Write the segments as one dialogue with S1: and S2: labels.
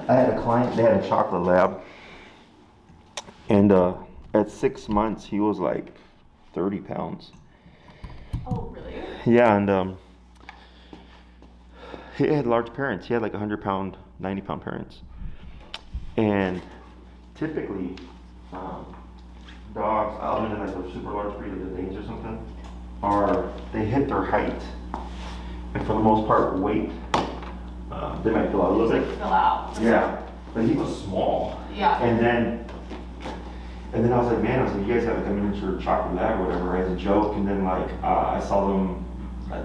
S1: I had a client, they had a chocolate lab, and at 6 months, he was like 30 pounds.
S2: Oh, really?
S1: Yeah, and he had large parents. He had like 100-pound, 90-pound parents. And typically, dogs, other than like a super large breed of the Danes or something, they hit their height. And for the most part, weight, they might fill out a little bit.
S2: Fill out.
S1: Yeah, but he was small.
S2: Yeah.
S1: And then I was like, man, you guys have like a miniature chocolate lab or whatever, as a joke. And then like, I saw them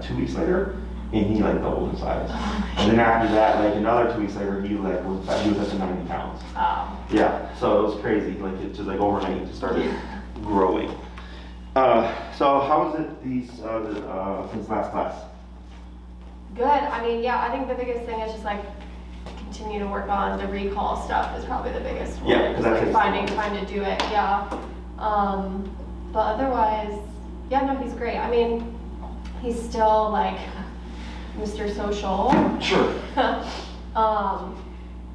S1: 2 weeks later, and he like doubled in size. And then after that, like another 2 weeks later, he was up to 90 pounds. Yeah, so it was crazy. Like it just like overnight, it just started growing. So how was it since last class?
S2: Good. I mean, yeah, I think the biggest thing is just like continue to work on the recall stuff is probably the biggest one.
S1: Yeah, because that's
S2: like finding time to do it. Yeah. But otherwise, yeah, no, he's great. I mean, he's still like Mr. Social.
S1: Sure.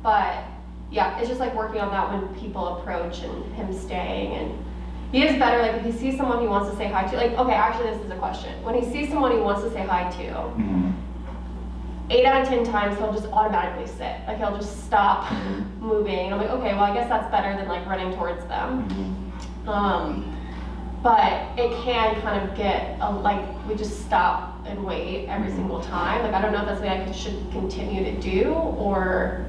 S2: But yeah, it's just like working on that when people approach and him staying, and he is better. Like if he sees someone he wants to say hi to, like, okay, actually this is a question. When he sees someone he wants to say hi to, 8 out of 10 times he'll just automatically sit. Like he'll just stop moving. And I'm like, okay, well I guess that's better than like running towards them. But it can kind of get like we just stop and wait every single time. Like I don't know if that's something I should continue to do or.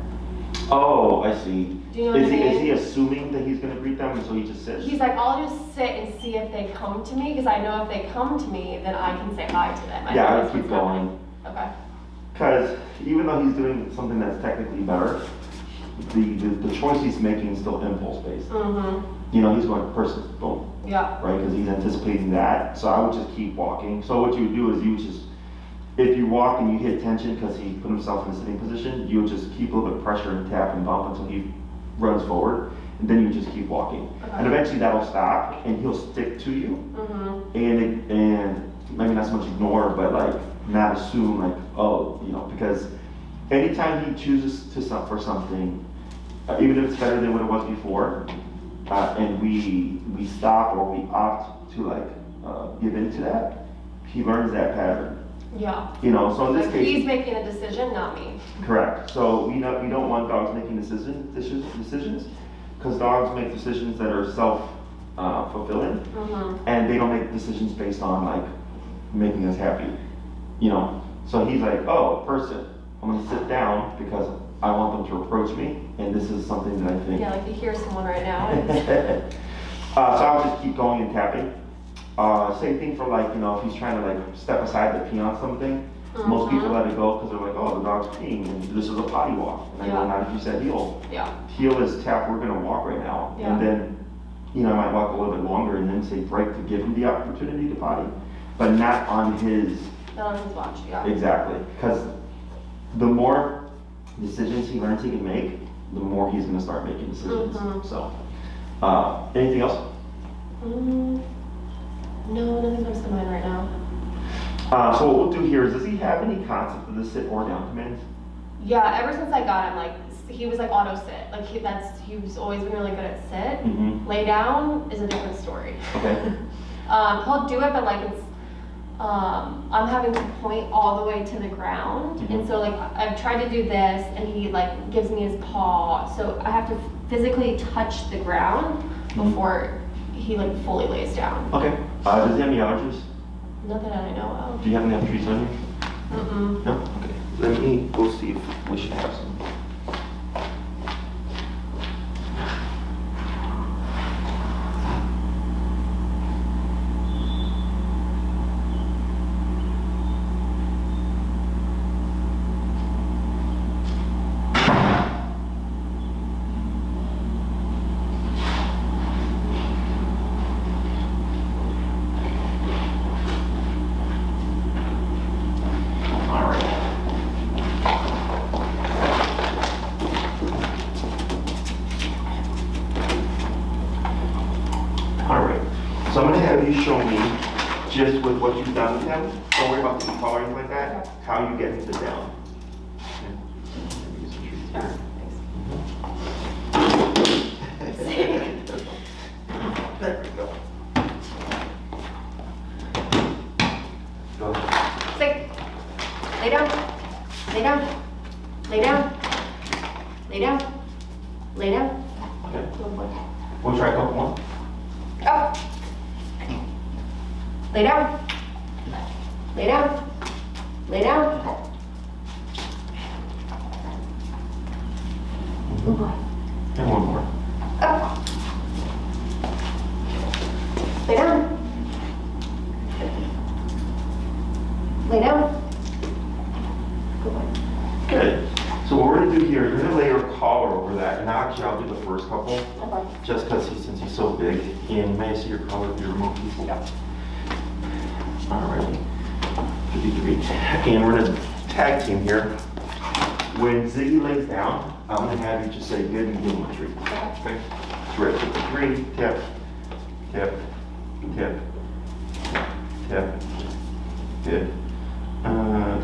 S1: Oh, I see.
S2: Do you know what I mean?
S1: Is he assuming that he's going to greet them, and so he just sits?
S2: He's like, I'll just sit and see if they come to me, because I know if they come to me, then I can say hi to them.
S1: Yeah, I would keep going.
S2: Okay.
S1: Because even though he's doing something that's technically better, the choice he's making is still impulse-based. You know, he's going person, boom.
S2: Yeah.
S1: Right, because he's anticipating that. So I would just keep walking. So what you would do is you would just, if you walk and you hit tension because he put himself in a sitting position, you would just keep a little bit of pressure and tap and bump until he runs forward, and then you just keep walking.
S2: Okay.
S1: And eventually that'll stop, and he'll stick to you. And maybe not so much ignore, but like not assume like, oh, you know, because anytime he chooses for something, even if it's better than what it was before, and we stop or we opt to like give into that, he learns that pattern.
S2: Yeah.
S1: You know, so in this case,
S2: he's making a decision, not me.
S1: Correct. So we don't want dogs making decisions, because dogs make decisions that are self-fulfilling, and they don't make decisions based on like making us happy. You know, so he's like, oh, person, I'm gonna sit down because I want them to approach me, and this is something that I think.
S2: Yeah, like you hear someone right now.
S1: So I'll just keep going and tapping. Same thing for like, you know, if he's trying to like step aside to pee on something, most people let it go because they're like, oh, the dog's peeing and this is a potty walk. And I go, not if you said heel.
S2: Yeah.
S1: Heel is tap, we're gonna walk right now.
S2: Yeah.
S1: And then, you know, I might walk a little bit longer and then say break to give him the opportunity to potty, but not on his.
S2: Not on his watch, yeah.
S1: Exactly, because the more decisions he learns he can make, the more he's gonna start making decisions. So, anything else?
S2: No, nothing comes to mind right now.
S1: So what we'll do here is, does he have any concept of the sit or down commands?
S2: Yeah, ever since I got him, like he was like auto sit. Like he's always been really good at sit. Lay down is a different story.
S1: Okay.
S2: He'll do it, but like it's I'm having to point all the way to the ground, and so like I've tried to do this, and he like gives me his paw, so I have to physically touch the ground before he like fully lays down.
S1: Okay. Does he have any allergies?
S2: Not that I know of.
S1: Do you have any allergies on you? No? Okay. Let me go see if we should have some. So I'm going to have you show me, just with what you've done with him, don't worry about the color or anything like that, how you get him to down.
S2: Sure, thanks.
S1: Go.
S2: Sit. Lay down. Lay down. Lay down. Lay down. Lay down.
S1: Okay.
S2: Good boy.
S1: We'll try a couple more.
S2: Up. Lay down. Lay down. Lay down. Good boy.
S1: And one more.
S2: Up. Lay down. Lay down. Good boy.
S1: Good. So what we're gonna do here, you're gonna lay your collar over that, and actually I'll do the first couple,
S2: Okay.
S1: just because since he's so big, and may I see your collar if you remove these?
S2: Yeah.
S1: Alrighty. 53. And we're gonna tag team here. When Ziggy lays down, I'm gonna have you just say good and give him a treat. Okay? So we're at 53, tip, tip, tip, tip, good.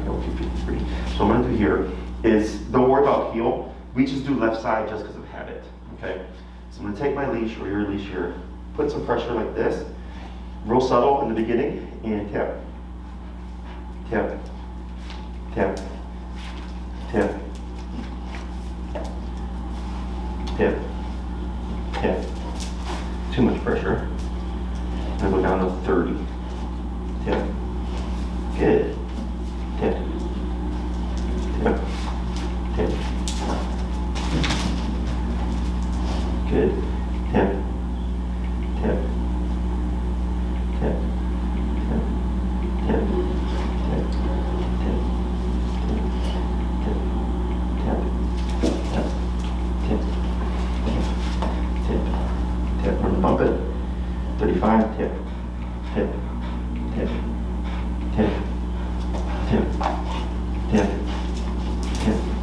S1: Go 53. So I'm gonna do here is, don't worry about heel, we just do left side just because of habit, okay? So I'm gonna take my leash or your leash here, put some pressure like this, real subtle in the beginning, and tip, tip, tip, tip, tip, tip. Too much pressure. I'm gonna go down to 30. Tip. Good. Tip. Tip. Tip. Good. Tip. Tip. Tip. Tip. Tip. Tip. Tip. Tip. Tip. Tip. Tip. We're gonna bump it. 35. Tip. Tip. Tip. Tip. Tip. Tip. Tip. Tip.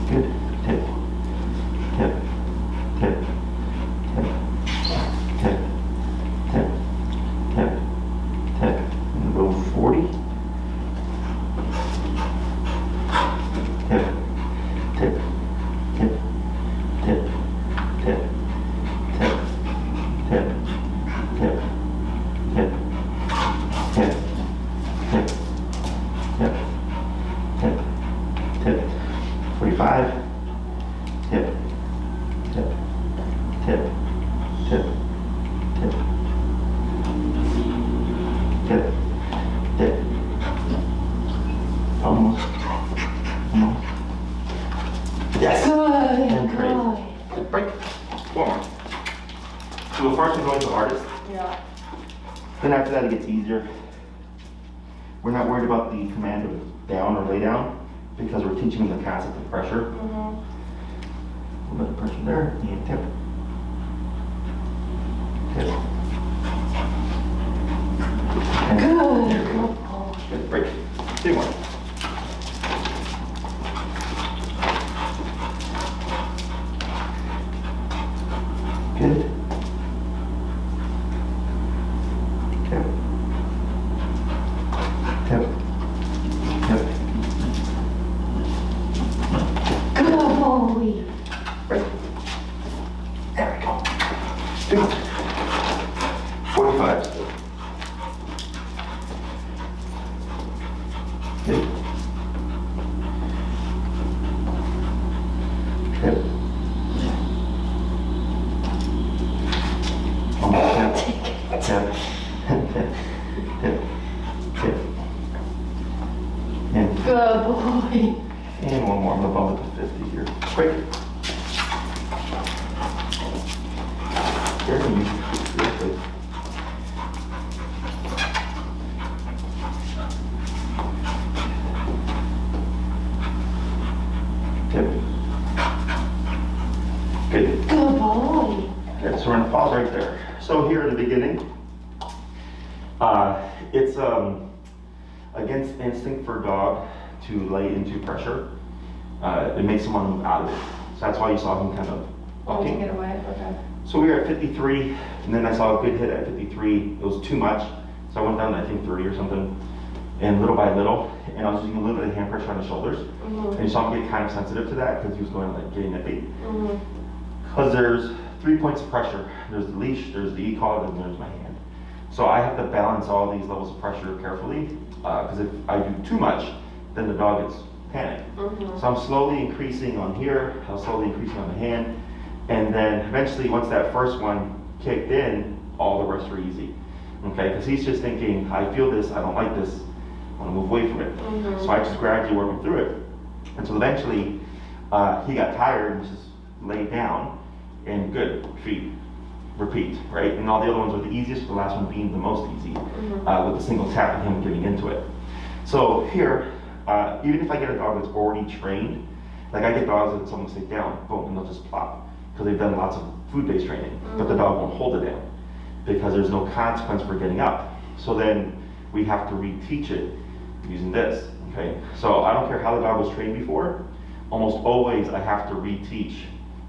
S1: Good. Tip. Tip. Tip. Tip. Tip. Tip. Tip. Tip. And go 40. Tip. Tip. Tip. Tip. Tip. Tip. Tip. Tip. Tip. Tip. Tip. Tip. Tip. Tip. 45. Tip. Tip. Tip. Tip. Tip. Tip. Tip. Almost. Almost. Yes.
S2: Good
S1: And great.
S2: boy.
S1: Good break. One more. So the first one's always the hardest.
S2: Yeah.
S1: Then after that it gets easier. We're not worried about the command of down or lay down because we're teaching them the concept of pressure.
S2: Mm-hmm.
S1: A little bit of pressure there and tip. Tip. And there we go. Good break. 2 more. Good. Tip. Tip. Tip.
S2: Good boy.
S1: Right. There we go. 2. 45. Good. Tip. Tip. Tip. Tip. Tip. Tip. And
S2: Good boy.
S1: And one more, I'm gonna bump it to 50 here. Quick. Here, you real quick. Tip. Good.
S2: Good boy.
S1: Okay, so we're gonna pause right there. So here at the beginning, it's against instinct for a dog to lay into pressure. It makes someone move out of it. So that's why you saw him kind of
S2: Oh, take
S1: bucking.
S2: it away. Okay.
S1: So we were at 53, and then I saw a good hit at 53. It was too much, so I went down to I think 30 or something. And little by little, and I was using a little bit of hand pressure on his shoulders.
S2: Mm-hmm.
S1: And you saw him get kind of sensitive to that because he was going like getting nippy.
S2: Mm-hmm.
S1: Because there's 3 points of pressure. There's the leash, there's the e-collar, and there's my hand. So I have to balance all these levels of pressure carefully, because if I do too much, then the dog gets panicked. So I'm slowly increasing on here, I'm slowly increasing on the hand, and then eventually once that first one kicked in, all the rest are easy. Okay, because he's just thinking, I feel this, I don't like this, I want to move away from it. So I just gradually work him through it. And so eventually, he got tired and just laid down, and good, feet, repeat, right? And all the other ones were the easiest, the last one being the most easy, with a single tap and him getting into it. So here, even if I get a dog that's already trained, like I get dogs that someone sit down, boom, and they'll just plop, because they've done lots of food-based training, but the dog won't hold it down, because there's no consequence for getting up. So then we have to reteach it using this, okay? So I don't care how the dog was trained before, almost always I have to reteach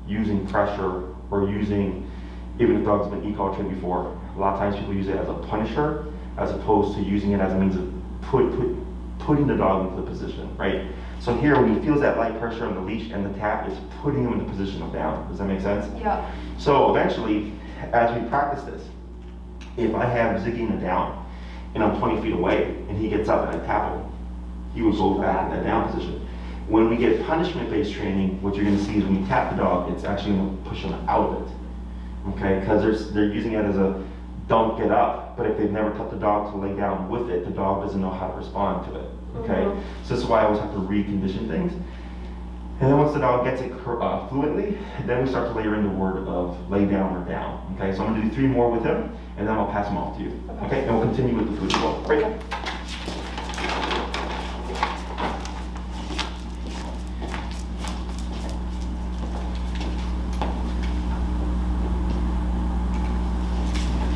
S1: using pressure or using, even if the dog's been e-collar trained before, a lot of times people use it as a punisher as opposed to using it as a means of putting the dog into the position, right? So here, when he feels that light pressure on the leash and the tap, it's putting him in the position of down. Does that make sense?
S2: Yeah.
S1: So eventually, as we practice this, if I have Ziggy in a down, and I'm 20 feet away, and he gets up and I tap him, he will go back in that down position. When we get punishment-based training, what you're going to see is when you tap the dog, it's actually going to push him out of it, okay? Because they're using it as a don't get up, but if they've never taught the dog to lay down with it, the dog doesn't know how to respond to it, okay? So this is why I always have to recondition things. And then once the dog gets it fluently, then we start to layer in the word of lay down or down, okay? So I'm going to do 3 more with him, and then I'll pass them off to you, okay? And we'll continue with the food as well, right?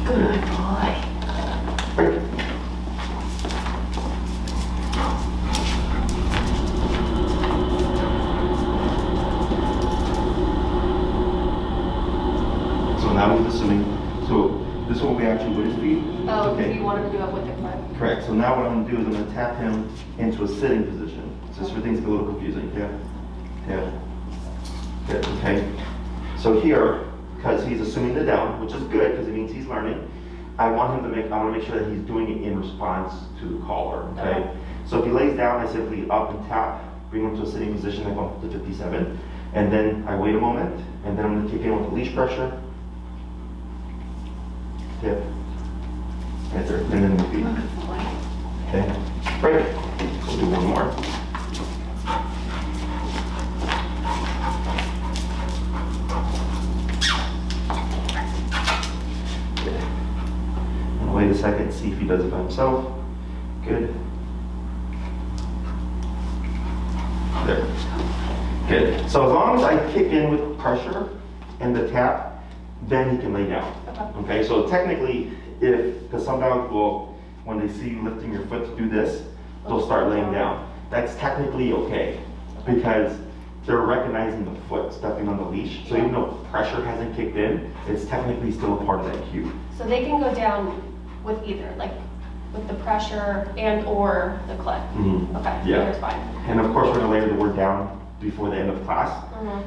S2: Good boy.
S1: So now he's assuming, so this is what we actually would feed.
S2: Oh, because you wanted to do it with the clip.
S1: Correct. So now what I'm going to do is I'm going to tap him into a sitting position. So this where things get a little confusing. Good. Okay. So here, because he's assuming the down, which is good because it means he's learning, I want to make sure that he's doing it in response to the caller. Okay. So if he lays down, I simply up and tap, bring him to a sitting position, I go up to 57, and then I wait a moment, and then I'm going to kick in with the leash pressure. Tip. Enter, and then the feet. Okay, break. We'll do one more. Okay. And wait a second, see if he does it by himself. Good. There. Good. So as long as I kick in with pressure and the tap, then he can lay down. Okay, so technically, because some dogs will, when they see you lifting your foot to do this, they'll start laying down. That's technically okay, because they're recognizing the foot stepping on the leash. So even though pressure hasn't kicked in, it's technically still a part of that cue.
S2: So they can go down with either, like with the pressure and or the clip. Okay,
S1: Yeah.
S2: that's fine.
S1: And of course, we're gonna layer the word down before the end of class.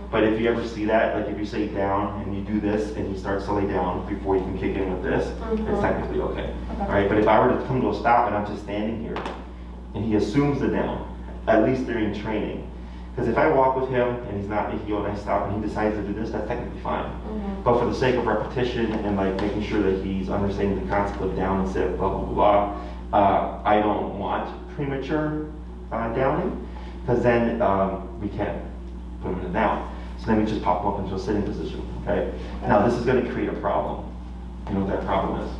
S1: But if you ever see that, like if you say down and you do this and he starts to lay down before you can kick in with this, it's technically okay. All right, but if I were to come to a stop and I'm just standing here and he assumes the down, at least during training, because if I walk with him and he's not making and I stop and he decides to do this, that's technically fine. But for the sake of repetition and like making sure that he's understanding the concept of down and sit, blah, blah, blah, I don't want premature downing, because then we can't put him in a down. So then we just pop him up into a sitting position, okay? Now this is going to create a problem. You know what that problem is?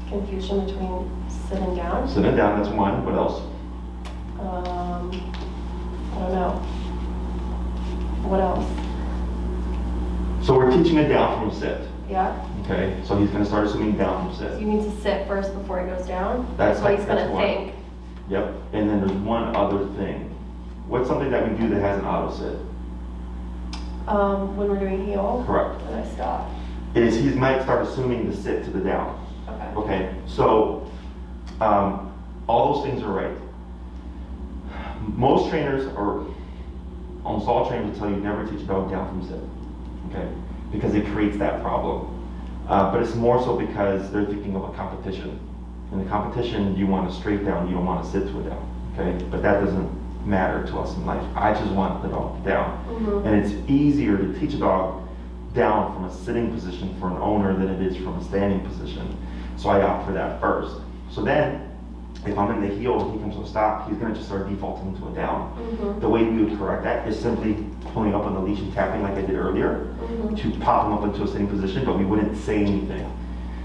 S2: Confusion between sitting down?
S1: Sitting down, that's one. What else?
S2: I don't know. What else?
S1: So we're teaching a down from sit.
S2: Yeah.
S1: Okay, so he's going to start assuming down from
S2: So
S1: sit.
S2: you need to sit first before he goes down?
S1: That's
S2: what he's
S1: that's
S2: gonna
S1: one.
S2: think.
S1: Yep, and then there's one other thing. What's something that we do that has an auto sit?
S2: When we're doing heel?
S1: Correct.
S2: And I stop.
S1: Is he might start assuming the sit to the down.
S2: Okay.
S1: Okay, so all those things are right. Most trainers, or almost all trainers, will tell you never teach a dog down from sit, okay? Because it creates that problem. But it's more so because they're thinking of a competition. In the competition, you want a straight down, you don't want to sit to a down, okay? But that doesn't matter to us in life. I just want the dog down. And it's easier to teach a dog down from a sitting position for an owner than it is from a standing position. So I opt for that first. So then, if I'm in the heel and he comes to a stop, he's gonna just start defaulting to a down. The way we would correct that is simply pulling up on the leash and tapping like I did earlier to pop him up into a sitting position, but we wouldn't say anything.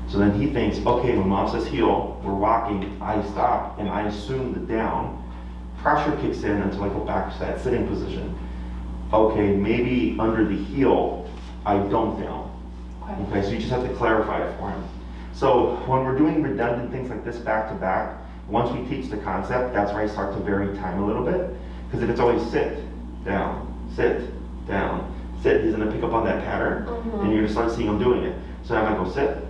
S1: So then he thinks, okay, when mom says heel, we're walking, I stop, and I assume the down. Pressure kicks in until I go back to that sitting position. Okay, maybe under the heel, I don't down. Okay, so you just have to clarify it for him. So when we're doing redundant things like this back to back, once we teach the concept, that's where I start to vary time a little bit. Because if it's always sit, down, sit, he's gonna pick up on that pattern, and you're gonna start seeing him doing it. So now I'm gonna go sit,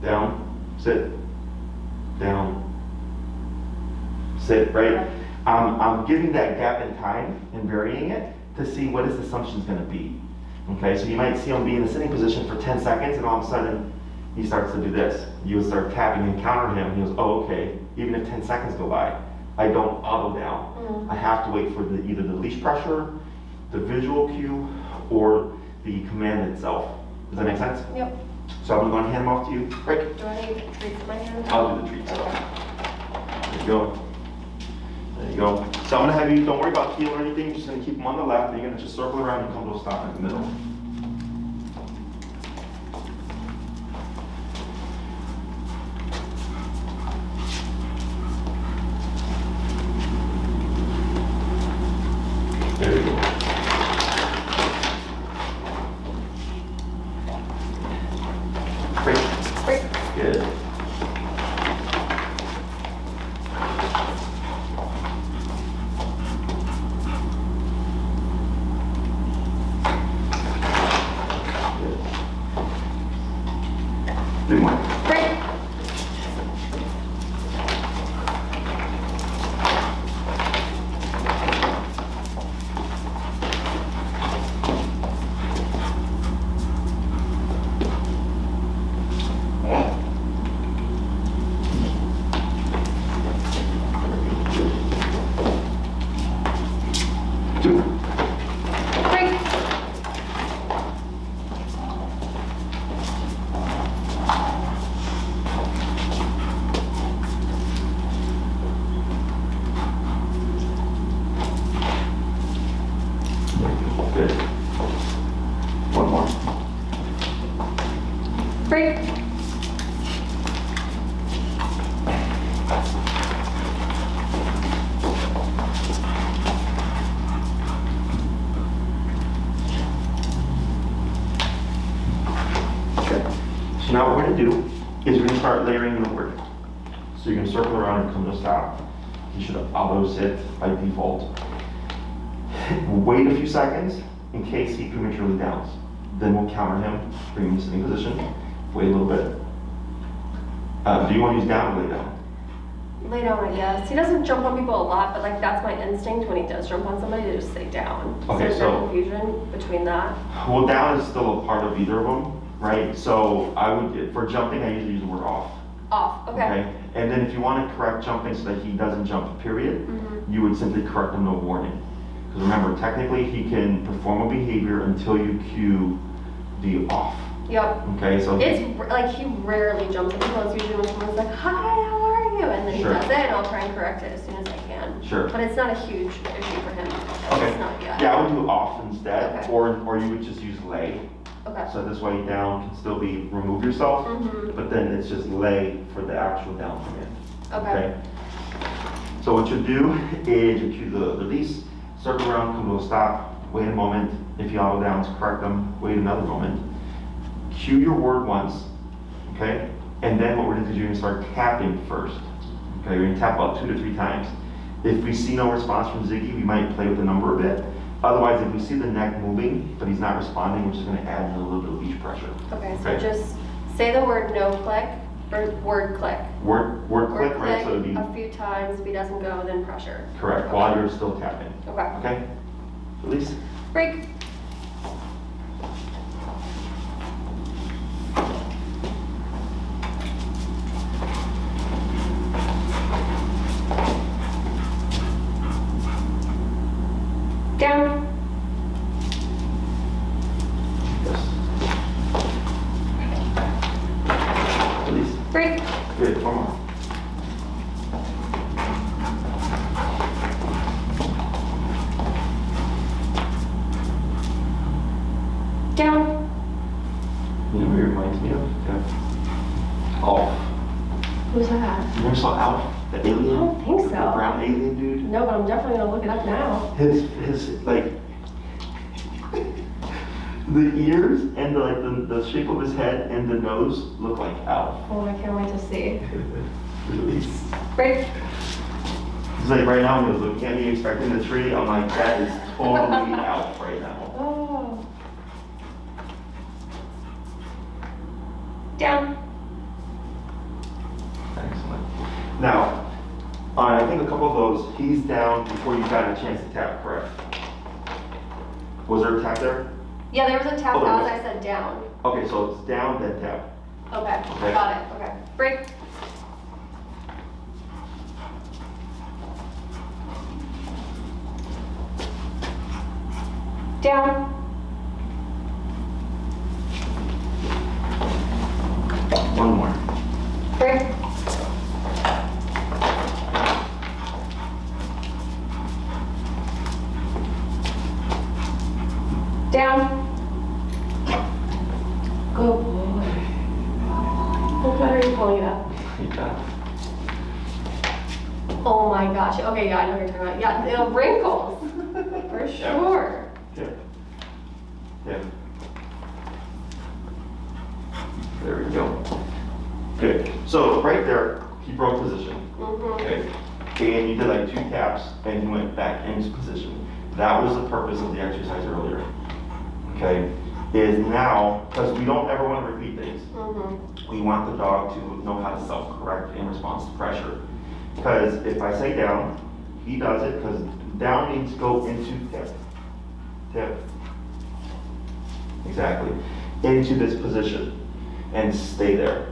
S1: down, sit, right? I'm giving that gap in time and varying it to see what his assumption's gonna be. Okay, so you might see him be in a sitting position for 10 seconds, and all of a sudden, he starts to do this. You would start tapping and counter him, and he goes, oh, okay, even if 10 seconds go by, I don't auto down. I have to wait for either the leash pressure, the visual cue, or the command itself. Does that make sense?
S2: Yep.
S1: So I'm going to hand them off to you. Break.
S2: Do I need treats in my hand?
S1: I'll do the treats. There you go. There you go. So I'm going to have you, don't worry about heel or anything, you're just going to keep them on the left, and you're going to just circle around and come to a stop in the middle. There you go. Break. Good. Do more.
S2: Break.
S1: Good. One more.
S2: Break.
S1: Okay. So now what we're going to do is we're going to start layering the word. So you're going to circle around and come to a stop. You should auto sit by default. Wait a few seconds in case he prematurely downs. Then we'll counter him, bring him to sitting position. Wait a little bit. Do you want to use down or lay down?
S2: Lay down, I guess. He doesn't jump on people a lot, but like that's my instinct when he does jump on somebody to just stay down.
S1: Okay,
S2: so no confusion between that.
S1: Well, down is still a part of either of them, right? So I would, for jumping, I usually use the word off.
S2: Off. Okay.
S1: And then if you want to correct jumping so that he doesn't jump, period, you would simply correct him no warning. Because remember, technically he can perform a behavior until you cue the off.
S2: Yep.
S1: Okay, so
S2: It's like he rarely jumps on people. It's usually when someone's like, "Hi, how are you?" and then he
S1: Sure.
S2: does it, and I'll try and correct it as soon as I can.
S1: Sure.
S2: But it's not a huge issue for him.
S1: Okay.
S2: It's not yet.
S1: Yeah, I would do off instead,
S2: Okay.
S1: or you would just use lay.
S2: Okay.
S1: So this way down can still be remove yourself, but then it's just lay for the actual down command.
S2: Okay.
S1: So what you do is you cue the release, circle around, come to a stop, wait a moment. If you auto downs, correct them, wait another moment. Cue your word once, okay? And then what we're going to do is you're going to start tapping first. Okay, we're going to tap about 2 to 3 times. If we see no response from Ziggy, we might play with the number a bit. Otherwise, if we see the neck moving, but he's not responding, we're just going to add in a little bit of leash pressure.
S2: Okay, so just say the word no click or word click.
S1: Word click, right? So it'd be
S2: a few times. If he doesn't go, then pressure.
S1: correct,
S2: Okay.
S1: while you're still tapping.
S2: Okay.
S1: Okay? Release.
S2: Break.
S1: Good, one more.
S2: Down.
S1: You know who he reminds me of? Yeah. Alf.
S2: Who's that?
S1: You never saw Alf? The alien?
S2: I don't think so.
S1: The brown alien dude?
S2: No, but I'm definitely gonna look it up now.
S1: His like, the ears and the shape of his head and the nose look like Alf.
S2: Oh, I can't wait to see.
S1: Really?
S2: Break.
S1: It's like right now when he was looking at me expecting the tree, I'm like, that is totally Alf right now.
S2: Oh. Down.
S1: Excellent. Now, I think a couple of those, he's down before you got a chance to tap, correct? Was there a tap there?
S2: Yeah, there was a tap
S1: Oh, there
S2: as
S1: was.
S2: I said down.
S1: Okay, so it's down, then tap.
S2: Okay,
S1: Okay.
S2: got it. Okay. Break. Down.
S1: One more.
S2: Break. Down. Good boy. What better are you pulling it up?
S1: You got it.
S2: Oh my gosh. Okay, yeah, I know what you're talking about. Yeah, the wrinkles. For sure.
S1: Yeah. Yeah. There we go. Good. So right there, he broke position. Okay. And you did like 2 taps and he went back into position. That was the purpose of the exercise earlier. Okay. Is now, because we don't ever want to repeat things. We want the dog to know how to self-correct in response to pressure. Because if I say down, he does it because down means go into tip. Tip. Exactly. Into this position and stay there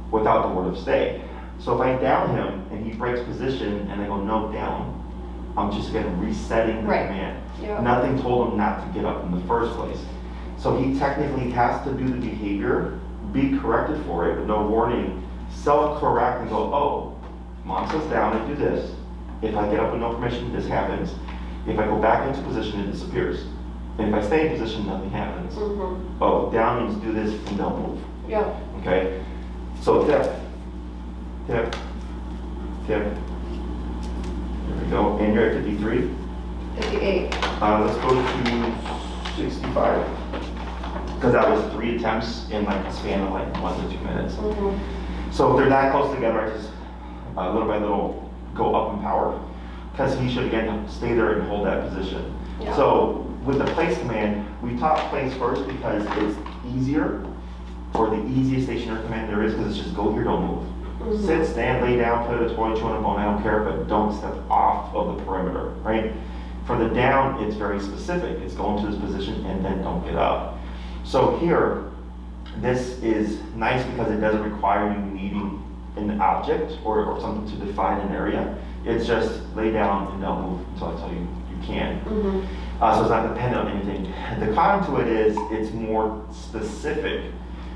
S1: without the word of stay. So if I down him and he breaks position and I go no down, I'm just again resetting the command.
S2: Yeah.
S1: Nothing told him not to get up in the first place. So he technically has to do the behavior, be corrected for it with no warning, self-correct and go, oh, mom says down and do this. If I get up with no permission, this happens. If I go back into position, it disappears. And if I stay in position, nothing happens. Oh, down means do this and don't move.
S2: Yeah.
S1: Okay? So tip, tip, tip. There we go. And you're at 53.
S2: 58.
S1: Let's go to 65. Because that was 3 attempts in like a span of like 1 to 2 minutes. So if they're that close together, I just little by little go up in power. Because he should again stay there and hold that position.
S2: Yeah.
S1: So with the place command, we taught place first because it's easier, or the easiest stationary command there is, because it's just go here, don't move. Sit, stand, lay down, play with a toy, chew on a bone, I don't care, but don't step off of the perimeter, right? For the down, it's very specific. It's go into this position and then don't get up. So here, this is nice because it doesn't require you needing an object or something to define an area. It's just lay down and don't move until I tell you you can. So it's not dependent on anything. The con to it is it's more specific.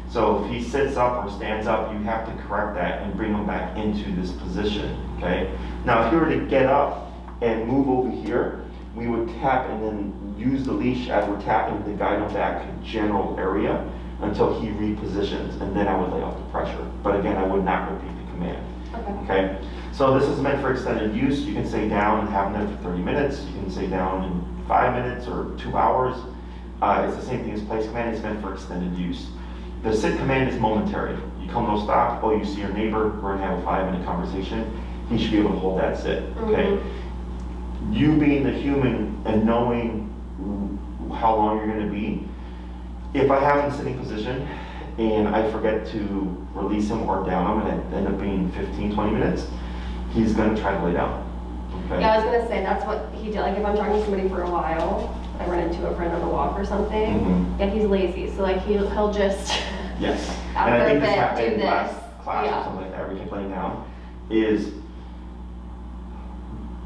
S1: So if he sits up or stands up, you have to correct that and bring him back into this position, okay? Now if you were to get up and move over here, we would tap and then use the leash as we're tapping to guide him back to general area until he repositions, and then I would lay off the pressure. But again, I would not repeat the command. Okay? So this is meant for extended use. You can say down and have them there for 30 minutes. You can say down in 5 minutes or 2 hours. It's the same thing as place command. It's meant for extended use. The sit command is momentary. You come no stop. Oh, you see your neighbor. We're gonna have a 5-minute conversation. He should be able to hold that sit. Okay? You being the human and knowing how long you're gonna be, if I have him in sitting position and I forget to release him or down him and it end up being 15, 20 minutes, he's gonna try to lay down. Okay?
S2: Yeah, I was gonna say, that's what he did. Like if I'm talking to somebody for a while, I run into a friend on a walk or something, yeah, he's lazy. So like he'll just,
S1: yes.
S2: after
S1: And I think
S2: a
S1: this
S2: bit,
S1: happened
S2: do
S1: in
S2: this.
S1: last class
S2: Yeah.
S1: or something like that, where you kept laying down, is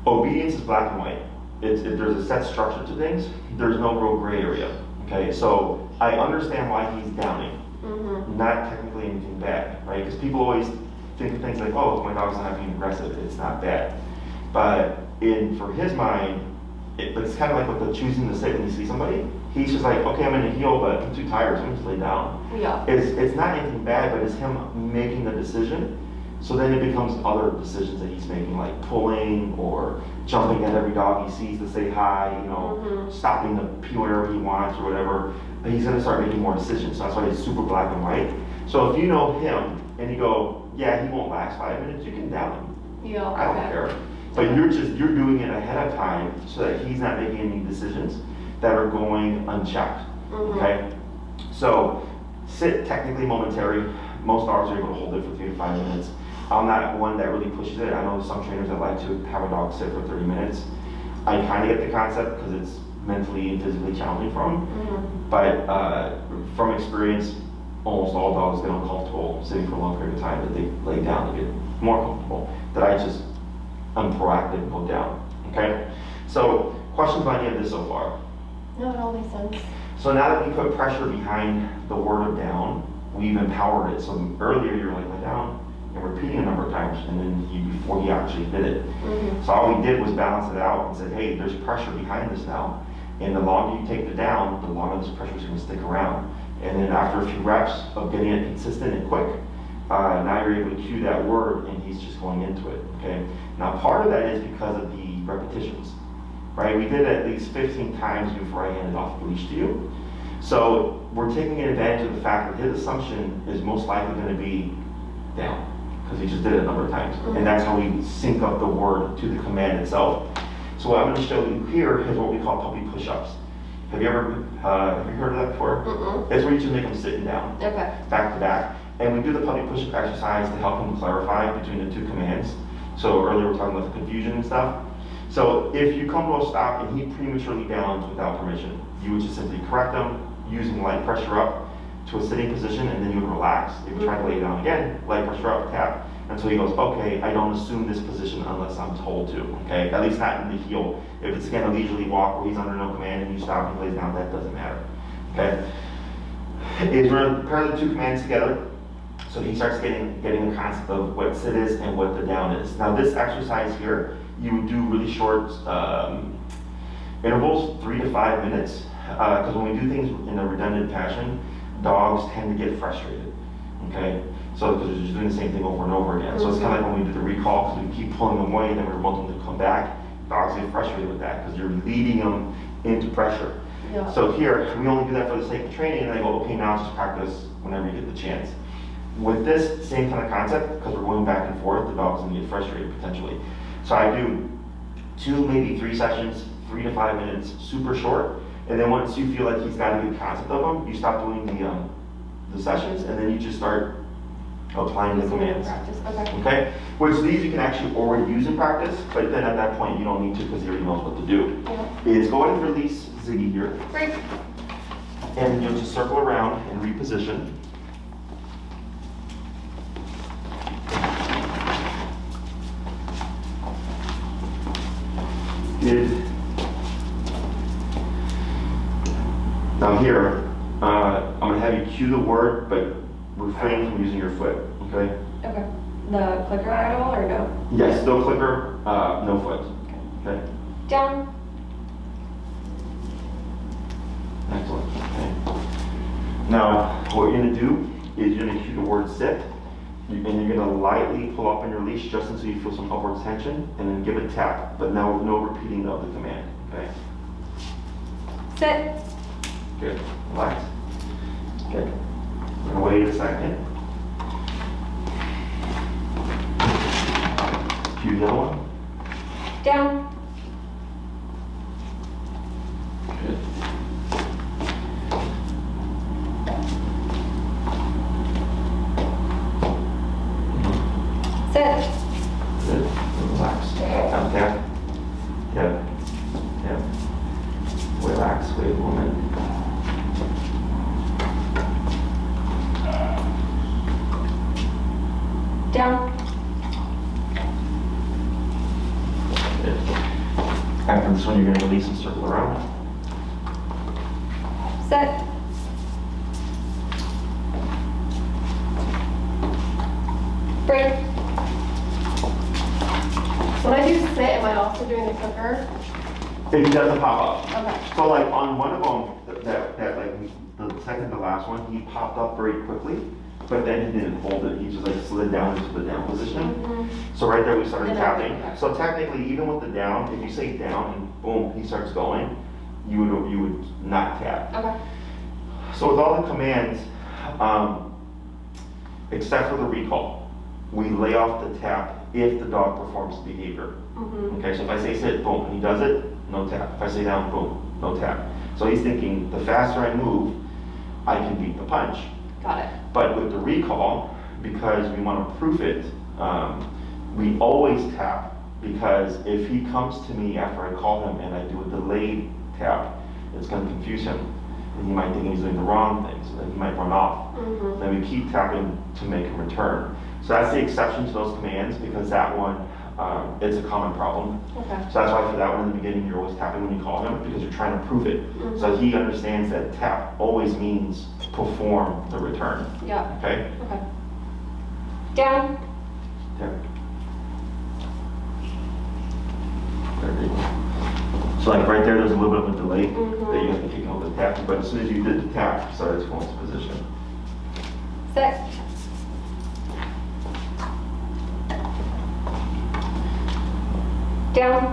S1: obedience is black and white. If there's a set structure to things, there's no real gray area. Okay, so I understand why he's downing. Not technically anything bad, right? Because people always think of things like, oh, my dog's not being aggressive, it's not bad. But for his mind, it's kind of like with the choosing to sit when you see somebody. He's just like, okay, I'm in a heel, but I'm too tired, so I'm just lay down.
S2: Yeah.
S1: It's not anything bad, but it's him making the decision. So then it becomes other decisions that he's making, like pulling or jumping at every dog he sees to say hi, stopping to pee whenever he wants or whatever. And he's gonna start making more decisions. So that's why it's super black and white. So if you know him and you go, yeah, he won't last 5 minutes, you can down him.
S2: Yeah.
S1: I don't care. But you're doing it ahead of time so that he's not making any decisions that are going unchecked. Okay? So sit technically momentary. Most dogs are able to hold it for 3 to 5 minutes. I'm not one that really pushes it. I know some trainers that like to have a dog sit for 30 minutes. I kind of get the concept because it's mentally and physically challenging for them. But from experience, almost all dogs get uncomfortable sitting for a long period of time, that they lay down to get more comfortable. I'm proactive and go down. Okay? So questions on any of this so far?
S2: No, it all makes sense.
S1: So now that we put pressure behind the word of down, we've empowered it. So earlier you were like, lay down, and repeating a number of times, and then before he actually did it. So all we did was balance it out and said, hey, there's pressure behind this now. And the longer you take the down, the longer this pressure is going to stick around. And then after a few reps of getting it consistent and quick, now you're able to cue that word and he's just going into it, okay? Now part of that is because of the repetitions, right? We did it at least 15 times before I handed off the leash to you. So we're taking advantage of the fact that his assumption is most likely going to be down, because he just did it a number of times. And that's how we sync up the word to the command itself. So what I'm going to show you here is what we call puppy push-ups. Have you heard of that before? It's where you just make them sitting down, back to back. And we do the puppy push-up exercise to help him clarify between the two commands. So earlier we were talking about the confusion and stuff. So if you come to a stop and he prematurely downs without permission, you would just simply correct him using light pressure up to a sitting position, and then you would relax. If you try to lay down again, light pressure up, tap, until he goes, okay, I don't assume this position unless I'm told to, okay? At least not in the heel. If it's again a leisurely walk where he's under no command and you stop and he lays down, that doesn't matter, okay? Is we're going to pair the two commands together, so he starts getting the concept of what sit is and what the down is. Now this exercise here, you would do really short intervals, 3 to 5 minutes, because when we do things in a redundant fashion, dogs tend to get frustrated, okay? So because they're just doing the same thing over and over again. So it's kind of like when we do the recall, because we keep pulling them away and then we want them to come back. Dogs get frustrated with that because you're leading them into pressure.
S2: Yeah.
S1: So here, we only do that for the sake of training, and I go, okay, now just practice whenever you get the chance. With this same kind of concept, because we're going back and forth, the dog's gonna get frustrated potentially. So I do 2, maybe 3 sessions, 3 to 5 minutes, super short. And then once you feel like he's got a good concept of them, you stop doing the sessions, and then you just start applying the commands. Okay? Which these you can actually already use in practice, but then at that point you don't need to because he already knows what to do. Is go ahead and release Ziggy here.
S2: Great.
S1: And you'll just circle around and reposition. Good. Now here, I'm going to have you cue the word, but refrain from using your foot, okay?
S2: Okay. The clicker at all or no?
S1: Yes, no clicker, no foot. Okay.
S2: Down.
S1: Excellent. Okay. Now, what you're going to do is you're going to cue the word sit, and you're going to lightly pull up on your leash just until you feel some upward tension, and then give it a tap, but now no repeating of the command, okay?
S2: Sit.
S1: Good. Relax. Good. We're going to wait a second. Cue the other one.
S2: Down.
S1: Good.
S2: Sit.
S1: Good. Relax. Tap, tap. Tap. Tap. Relax. Wait a moment.
S2: Down.
S1: Good. After this one, you're going to release and circle around.
S2: Break. When I do sit, am I also doing the cooker?
S1: It doesn't pop up.
S2: Okay.
S1: So like on one of them, that like the second to last one, he popped up very quickly, but then he didn't hold it. He just like slid down into the down position. So right there we started
S2: Then
S1: tapping.
S2: okay.
S1: So technically, even with the down, if you say down and boom, he starts going, you would not tap.
S2: Okay.
S1: So with all the commands, except for the recall, we lay off the tap if the dog performs the behavior. Okay, so if I say sit, boom, and he does it, no tap. If I say down, boom, no tap. So he's thinking, the faster I move, I can beat the punch.
S2: Got it.
S1: But with the recall, because we want to proof it, we always tap, because if he comes to me after I call him and I do a delayed tap, it's going to confuse him. And he might think he's doing the wrong thing, so then he might run off. Then we keep tapping to make him return. So that's the exception to those commands, because that one, it's a common problem.
S2: Okay.
S1: So that's why for that one in the beginning, you're always tapping when you call him, because you're trying to prove it. So he understands that tap always means perform the return.
S2: Yeah.
S1: Okay?
S2: Okay. Down.
S1: Tap. There you go. So like right there, there's a little bit of a delay that you have to kick out the tap, but as soon as you did the tap, you started to go into position.
S2: Sit. Down.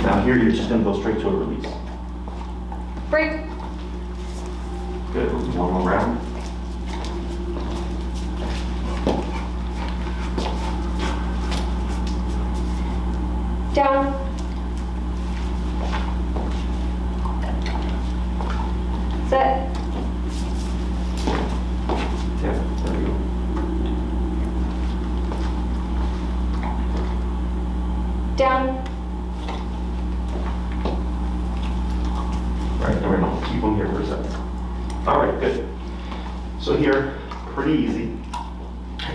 S1: Now here, you're just gonna go straight to a release.
S2: Break.
S1: Good, one more round.
S2: Down. Sit.
S1: Tap, there you go.
S2: Down.
S1: Right, there we go. Keep them here for a second. All right, good. So here, pretty easy.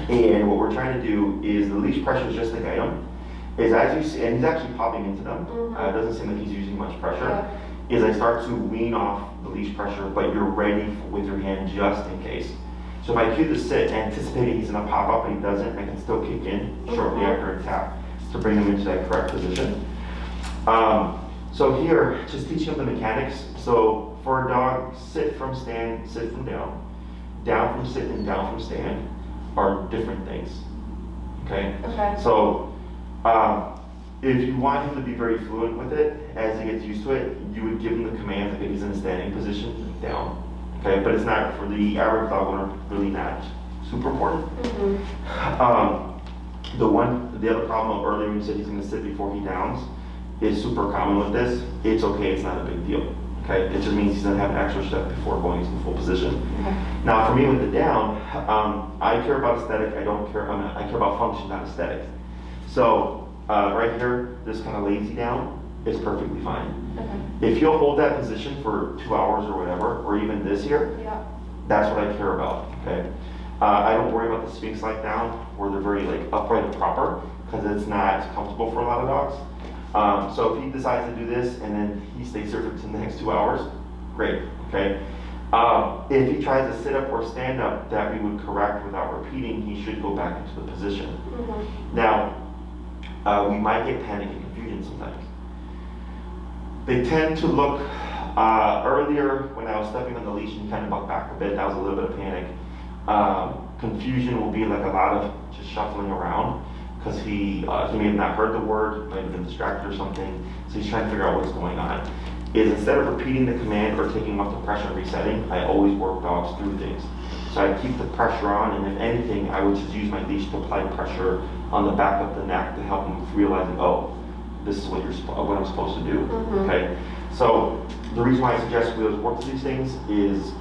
S1: And what we're trying to do is the leash pressure is just to guide him. Is as you see, and he's actually popping into them. It doesn't seem like he's using much pressure. Is I start to wean off the leash pressure, but you're ready with your hand just in case. So if I cue the sit, anticipating he's gonna pop up and he doesn't, I can still kick in shortly after a tap to bring him into that correct position. So here, just teaching him the mechanics. So for a dog, sit from stand, sit from down from sit, and down from stand are different things. Okay?
S2: Okay.
S1: So if you want him to be very fluent with it, as he gets used to it, you would give him the command like if he's in a standing position, down. Okay, but it's not, for the average dog owner, really not super important. The other problem earlier when you said he's gonna sit before he downs is super common with this. It's okay, it's not a big deal. Okay, it just means he's gonna have an extra step before going into the full position. Now for me with the down, I care about aesthetic, I care about function, not aesthetic. So right here, this kind of lazy down is perfectly fine. If you'll hold that position for 2 hours or whatever, or even this here, that's what I care about, okay? I don't worry about the Sphinx-like down, where they're very like upright and proper, because it's not comfortable for a lot of dogs. So if he decides to do this and then he stays here for the next 2 hours, great, okay? If he tries to sit up or stand up, that we would correct without repeating, he should go back into the position. Now, we might get panic and confusion sometimes. They tend to look, earlier when I was stepping on the leash and kind of bucked back a bit, that was a little bit of panic. Confusion will be like a lot of just shuffling around, because he may have not heard the word, might have been distracted or something, so he's trying to figure out what's going on. Is instead of repeating the command or taking off the pressure and resetting, I always work dogs through things. So I keep the pressure on, and if anything, I would just use my leash to apply pressure on the back of the neck to help him realize, oh, this is what I'm supposed to do. Okay. So the reason why I suggest we always work through these things is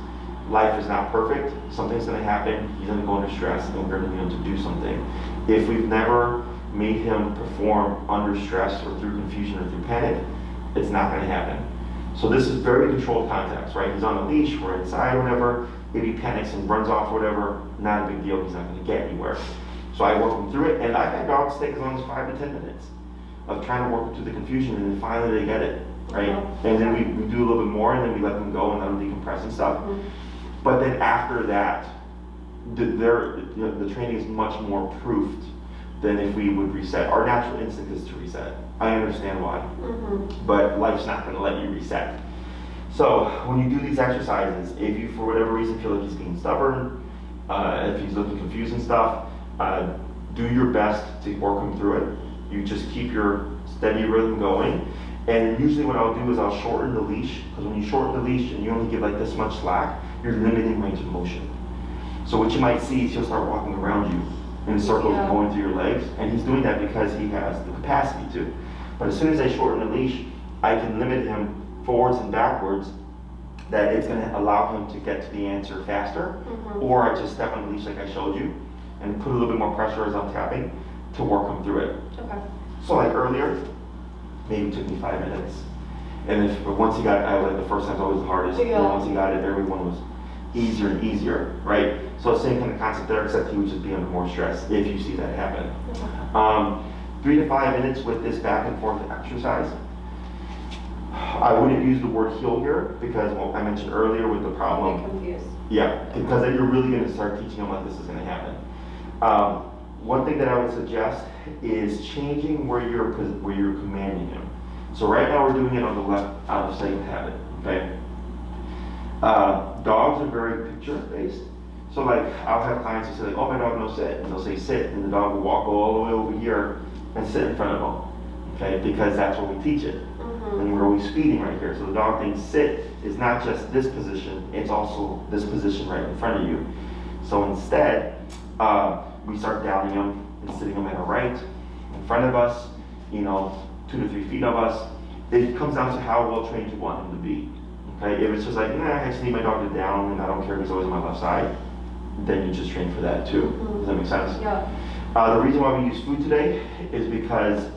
S1: life is not perfect. Something's going to happen. He's going to go under stress, and we're going to need him to do something. If we've never made him perform under stress or through confusion or through panic, it's not going to happen. So this is very controlled context, right? He's on a leash, we're inside or whatever. If he panics and runs off or whatever, not a big deal. He's not going to get anywhere. So I work him through it, and I've had dogs take as long as 5 to 10 minutes of trying to work through the confusion, and then finally they get it, right? And then we do a little bit more, and then we let them go and let them decompress and stuff. But then after that, the training is much more proofed than if we would reset. Our natural instinct is to reset. I understand why, but life's not going to let you reset. So when you do these exercises, if you for whatever reason feel like he's being stubborn, if he's looking confused and stuff, do your best to work him through it. You just keep your steady rhythm going. And usually what I'll do is I'll shorten the leash, because when you shorten the leash and you only give like this much slack, you're limiting range of motion. So what you might see is he'll start walking around you in circles and going through your legs, and he's doing that because he has the capacity to. But as soon as I shorten the leash, I can limit him forwards and backwards, that it's going to allow him to get to the answer faster, or I just step on the leash like I showed you, and put a little bit more pressure as I'm tapping to work him through it.
S2: Okay.
S1: So like earlier, maybe it took me 5 minutes. And but once he got it, I was like the first time's always the hardest. And once he got it, everyone was easier and easier, right? So same kind of concept there, except he would just be under more stress if you see that happen. 3 to 5 minutes with this back and forth exercise. I wouldn't use the word heal here because I mentioned earlier with the problem.
S2: I'm confused.
S1: Yeah, because then you're really going to start teaching them like this is going to happen. One thing that I would suggest is changing where you're commanding him. So right now we're doing it on the left out of sight habit. Okay. Dogs are very picture based. So like I'll have clients who say like, oh, my dog no sit, and they'll say sit, and the dog will walk all the way over here and sit in front of them. Okay, because that's what we teach it. And we're always feeding right here. So the dog thinks sit is not just this position, it's also this position right in front of you. So instead, we start downing them and sitting them at our right, in front of us, 2 to 3 feet of us. It comes down to how well trained you want him to be. Okay, if it's just like, I just need my dog to down and I don't care if he's always on my left side, then you just train for that too. Does that make sense?
S2: Yeah.
S1: The reason why we use food today is because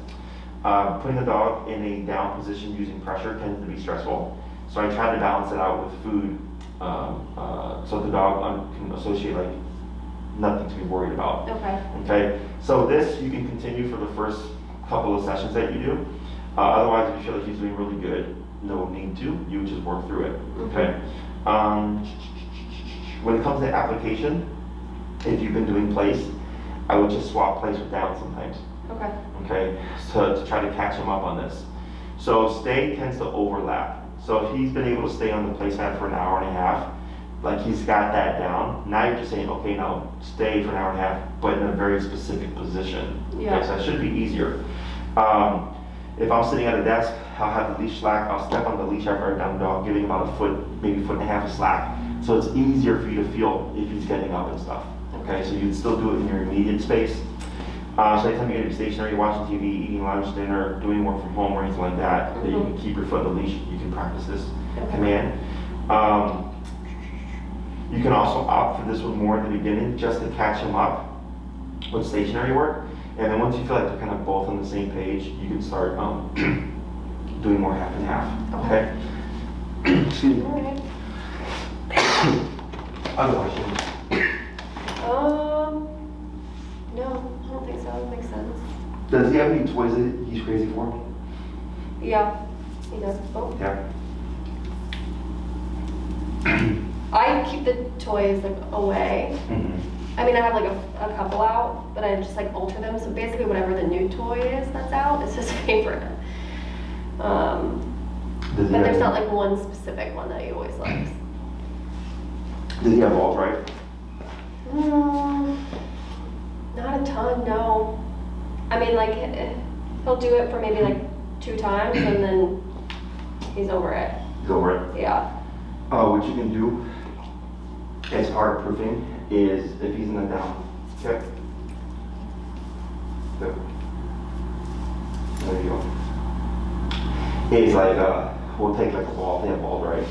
S1: putting a dog in a down position using pressure tends to be stressful. So I try to balance it out with food so the dog can associate like nothing to be worried about.
S2: Okay.
S1: Okay. So this you can continue for the first couple of sessions that you do. Otherwise, if you feel like he's doing really good, no need to. You just work through it. Okay. When it comes to application, if you've been doing place, I would just swap place with down sometimes.
S2: Okay.
S1: Okay, so to try to catch him up on this. So stay tends to overlap. So if he's been able to stay on the place mat for an hour and a half, like he's got that down, now you're just saying, okay, now stay for an hour and a half, but in a very specific position.
S2: Yeah.
S1: Okay, so that should be easier. If I'm sitting at a desk, I'll have the leash slack, I'll step on the leash after I down the dog, giving him about a foot, maybe 1.5 feet of slack. So it's easier for you to feel if he's getting up and stuff. Okay, so you'd still do it in your immediate space. So anytime you're going to be stationary, watching TV, eating lunch, dinner, doing work from home or anything like that, that you can keep your foot on the leash, you can practice this command. You can also opt for this one more at the beginning, just to catch him up with stationary work. And then once you feel like they're kind of both on the same page, you can start doing more half and half. Okay? Excuse me.
S2: All right.
S1: Other questions?
S2: No, I don't think so. That makes sense.
S1: Does he have any toys that he's crazy for?
S2: Yeah, he does. Oh.
S1: Yeah.
S2: I keep the toys like away. I mean, I have like a couple out, but I just like alter them. So basically, whatever the new toy is that's out is his favorite. But there's not like one specific one that he always likes.
S1: Does he have balls, right?
S2: Not a ton, no. I mean, like he'll do it for maybe like 2 times, and then he's over it.
S1: He's over it.
S2: Yeah.
S1: What you can do as hard proofing is if he's in the down. Okay. Good. There you go. Is like we'll take like a ball, they have balls, right?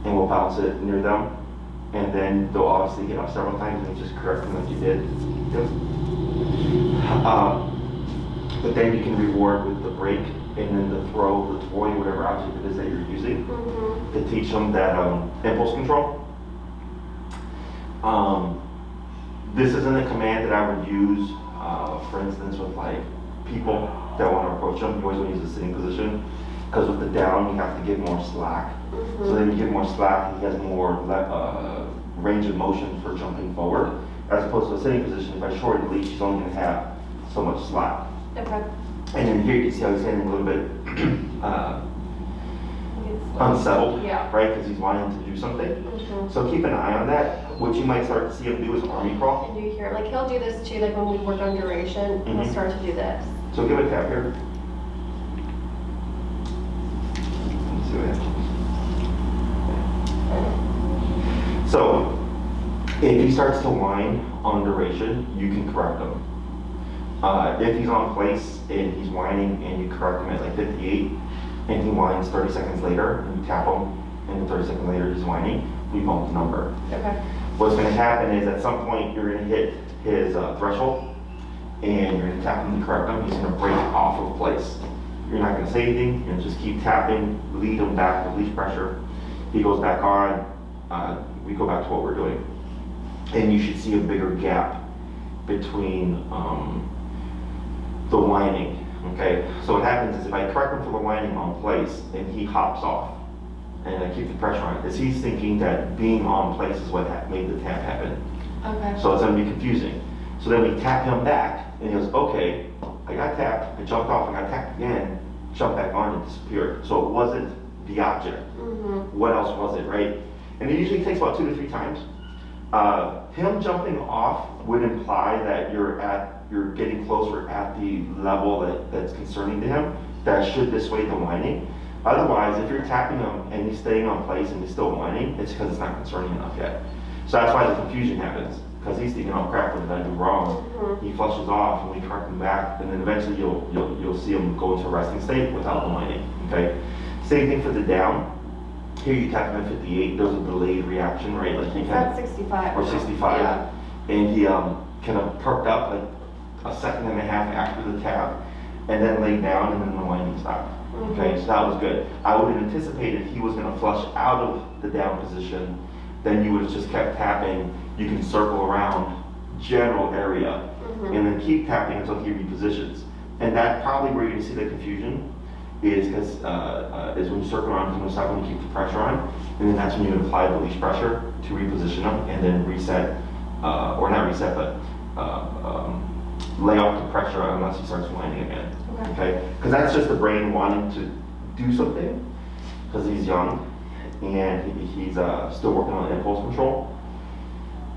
S1: And we'll bounce it near them. And then they'll obviously get up several times and just correct them like you did. Yep. But then you can reward with the break and then the throw, the toy, whatever object it is that you're using to teach them that impulse control. This isn't a command that I would use, for instance, with like people that want to approach them. You always want to use a sitting position because with the down you have to give more slack. So then you give more slack, he has more range of motion for jumping forward, as opposed to a sitting position. If I shorten the leash, he's only going to have so much slack.
S2: Okay.
S1: And then here you can see how he's getting a little bit unsettled,
S2: Yeah.
S1: right? Because he's wanting to do something.
S2: Mm-hmm.
S1: So keep an eye on that. What you might start to see him do is army crawl.
S2: And you hear, like he'll do this too, like when we work on duration, he'll
S1: Mhm.
S2: start to do this.
S1: So give it a tap here. Let's see what happens. So if he starts to whine on duration, you can correct him. If he's on place and he's whining and you correct him at like 58 and he whines 30 seconds later and you tap him and 30 seconds later he's whining, we bump the number.
S2: Okay.
S1: What's going to happen is at some point you're going to hit his threshold and you're going to tap him to correct him. He's going to break off of place. You're not going to say anything. You're going to just keep tapping, lead him back with leash pressure. He goes back on. We go back to what we're doing. And you should see a bigger gap between the whining. Okay? So what happens is if I correct him for the whining on place and he hops off and I keep the pressure on it, is he's thinking that being on place is what made the tap happen.
S2: Okay.
S1: So it's going to be confusing. So then we tap him back, and he goes, okay, I got tapped, I jumped off, I got tapped again, jumped back on and disappeared. So it wasn't the object.
S2: Mm-hmm.
S1: What else was it, right? And it usually takes about 2 to 3 times. Him jumping off would imply that you're getting closer at the level that's concerning to him. That should dissuade the whining. Otherwise, if you're tapping him and he's staying on place and he's still whining, it's because it's not concerning enough yet. So that's why the confusion happens, because he's thinking, oh crap, what did I do wrong?
S2: Mm-hmm.
S1: He flushes off and we correct him back, and then eventually you'll see him go into a resting state without the whining. Okay. Same thing for the down. Here you tap him at 58. There's a delayed reaction, right? Like he
S2: That's 65.
S1: or 65,
S2: Yeah.
S1: and he kind of perked up like a second and a half after the tap, and then laid down, and then the whining stopped.
S2: Mm-hmm.
S1: Okay, so that was good. I would have anticipated he was going to flush out of the down position. Then you would have just kept tapping. You can circle around general area,
S2: Mm-hmm.
S1: and then keep tapping until he repositions. And that's probably where you're going to see the confusion, is because is when you circle around, when you stop, when you keep the pressure on, and then that's when you apply the leash pressure to reposition him, and then reset, or not reset, but lay off the pressure unless he starts whining again. Okay? Because that's just the brain wanting to do something, because he's young and he's still working on impulse control.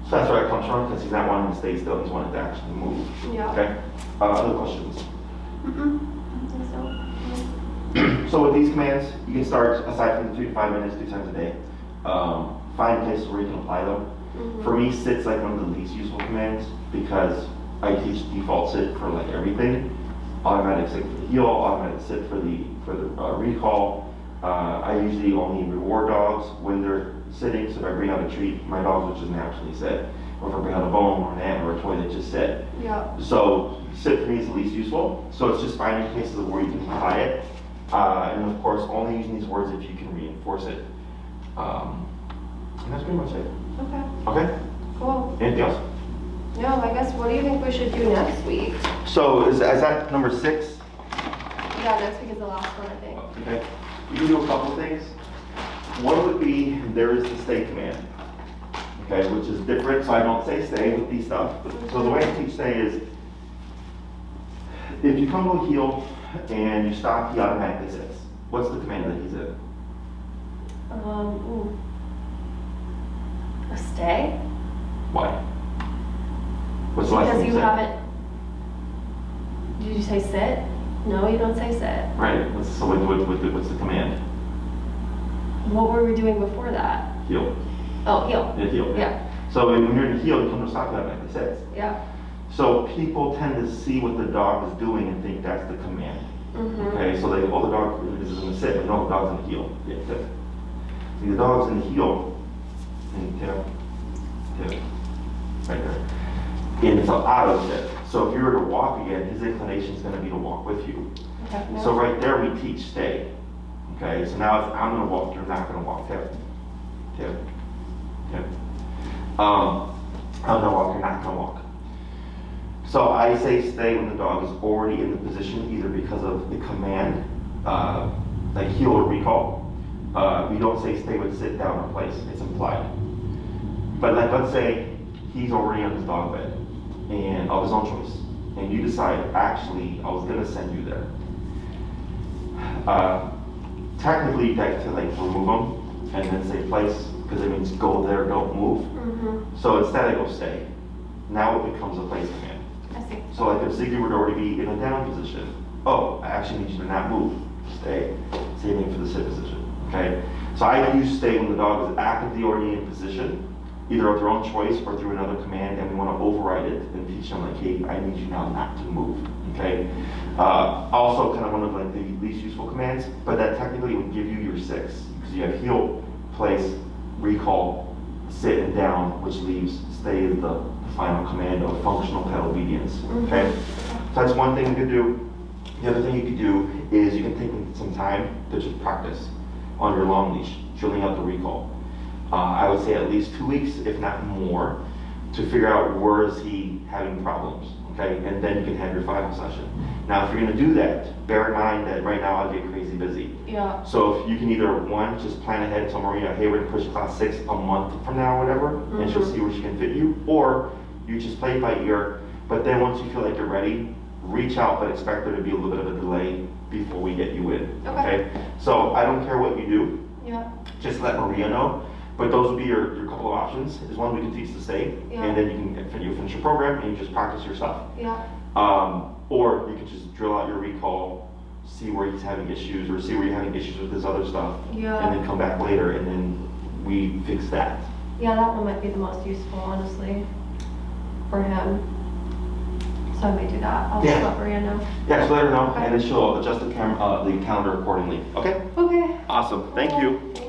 S1: So that's where it comes from, because he's not wanting to stay still, he's wanting to actually move.
S2: Yeah.
S1: Okay? Other questions?
S2: Mm-mm. I think so.
S1: So with these commands, you can start, aside from the 3 to 5 minutes, 2 times a day, find places where you can apply them.
S2: Mm-hmm.
S1: For me, sit's like one of the least useful commands, because I teach default sit for like everything. Automatic sit for the heel, automatic sit for the recall. I usually only reward dogs when they're sitting, so if I bring out a treat, my dogs will just naturally sit. Or if I bring out a bone or an ant or a toy, they just sit.
S2: Yeah.
S1: So sit for me is the least useful. So it's just finding places where you can apply it. And of course, only using these words if you can reinforce it. And that's pretty much it.
S2: Okay.
S1: Okay?
S2: Cool.
S1: Anything else?
S2: No, I guess what do you think we should do next week?
S1: So is that number 6?
S2: Yeah, next week is the last one, I think.
S1: Okay. You can do a couple things. One would be, there is the stay command. Okay, which is different, so I don't say stay with these stuff. So the way I teach stay is, if you come to a heel and you stop, he automatically sits. What's the command that he's in?
S2: Ooh. A stay?
S1: Why? What's the last
S2: Because
S1: thing
S2: you
S1: said?
S2: haven't. Did you say sit? No, you don't say sit.
S1: Right, so what's the command?
S2: What were we doing before that?
S1: Heel.
S2: Oh, heel.
S1: Yeah, heel.
S2: Yeah.
S1: So when you're in the heel, you come to a stop, he automatically sits.
S2: Yeah.
S1: So people tend to see what the dog is doing and think that's the command.
S2: Mm-hmm.
S1: Okay, so they go, oh, the dog is in the sit, but no, the dog's in the heel. Yeah, tip. See, the dog's in the heel, and tip, right there. And it's an auto sit. So if you were to walk again, his inclination is going to be to walk with you.
S2: Okay.
S1: So right there, we teach stay. Okay, so now it's, I'm going to walk, you're not going to walk. Tip, tip, tip. I'm going to walk, you're not going to walk. So I say stay when the dog is already in the position, either because of the command, like heel or recall. We don't say stay with sit down or place, it's implied. But like, let's say he's already on his dog bed and of his own choice, and you decide, actually, I was gonna send you there. Technically, you have to like remove them and then say place, because it means go there, don't move.
S2: Mm-hmm.
S1: So instead I go stay. Now it becomes a place command.
S2: I see.
S1: So like if Ziggy would already be in a down position, oh, I actually need you to not move, stay. Same thing for the sit position, okay? So I use stay when the dog is actively already in position, either of their own choice or through another command, and we want to override it and teach them like, hey, I need you now not to move, okay? Also kind of one of like the least useful commands, but that technically would give you your 6, because you have heel, place, recall, sit, and down, which leaves stay as the final command of functional pet obedience, okay? So that's one thing you could do. The other thing you could do is you can take some time to just practice on your long leash, drilling out the recall. I would say at least 2 weeks, if not more, to figure out where is he having problems, okay? And then you can have your final session. Now, if you're gonna do that, bear in mind that right now I get crazy busy.
S2: Yeah.
S1: So if you can either, one, just plan ahead and tell Maria, hey, we're gonna push class 6 a month from now or whatever, and she'll see where she can fit you, or you just play it by ear, but then once you feel like you're ready, reach out, but expect there to be a little bit of a delay before we get you in, okay? So I don't care what you do,
S2: Yeah.
S1: just let Maria know. But those would be your couple of options. Is one, we can teach to stay, and then you can finish your program and you just practice your stuff.
S2: Yeah.
S1: Or you can just drill out your recall, see where he's having issues, or see where you're having issues with his other stuff,
S2: Yeah.
S1: and then come back later, and then we fix that.
S2: Yeah, that one might be the most useful, honestly, for him. So I may do that. I'll just
S1: Yeah.
S2: let Maria know.
S1: Yeah, just let her know,
S2: Okay.
S1: and then she'll adjust the calendar accordingly. Okay?
S2: Okay.
S1: Awesome. Thank you.
S2: Thank